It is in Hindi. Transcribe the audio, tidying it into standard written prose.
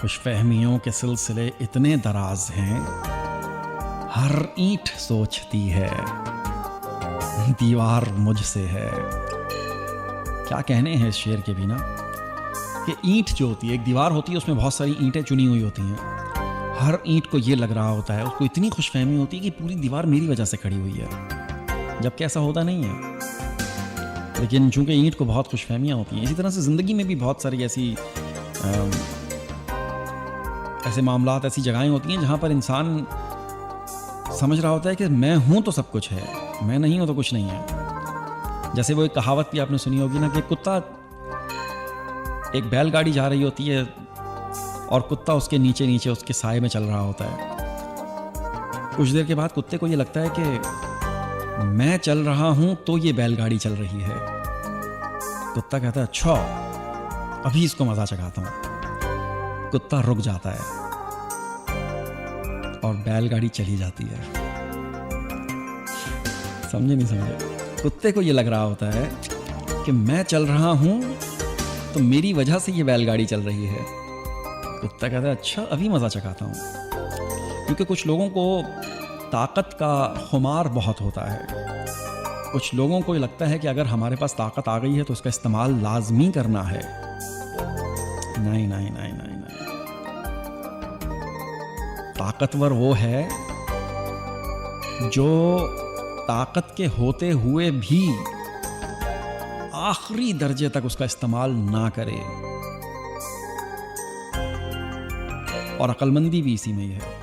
खुशफहमियों के सिलसिले इतने दराज हैं, हर ईंट सोचती है दीवार मुझसे है। क्या कहने हैं इस शेर के भी ना, कि ईंट जो होती है, एक दीवार होती है, उसमें बहुत सारी ईंटें चुनी हुई होती हैं। हर ईंट को ये लग रहा होता है, उसको इतनी खुशफहमी होती है कि पूरी दीवार मेरी वजह से खड़ी हुई है, जबकि ऐसा होता नहीं है। लेकिन चूंकि ईंट को बहुत खुशफहमियाँ होती हैं, इसी तरह से ज़िंदगी में भी बहुत सारी ऐसे मामलात, ऐसी जगहें होती हैं जहाँ पर इंसान समझ रहा होता है कि मैं हूँ तो सब कुछ है, मैं नहीं हूँ तो कुछ नहीं है। जैसे वो एक कहावत भी आपने सुनी होगी ना, कि कुत्ता, एक बैलगाड़ी जा रही होती है और कुत्ता उसके नीचे नीचे उसके साए में चल रहा होता है। कुछ देर के बाद कुत्ते को ये लगता है कि मैं चल रहा हूं तो ये बैलगाड़ी चल रही है। कुत्ता कहता है अच्छा, अभी इसको मजा चखाता हूं। कुत्ता रुक जाता है और बैलगाड़ी चली जाती है। समझे नहीं समझे? कुत्ते को ये लग रहा होता है कि मैं चल रहा हूं तो मेरी वजह से ये बैलगाड़ी चल रही है। कुत्ता कहता है अच्छा, अभी मजा चखाता हूं। क्योंकि कुछ लोगों को ताकत का खुमार बहुत होता है। कुछ लोगों को ये लगता है कि अगर हमारे पास ताकत आ गई है तो उसका इस्तेमाल लाजमी करना है। नहीं नहीं नहीं नहीं नहीं, ताकतवर वो है जो ताकत के होते हुए भी आखिरी दर्जे तक उसका इस्तेमाल ना करे। और अक्लमंदी भी इसी में ही है।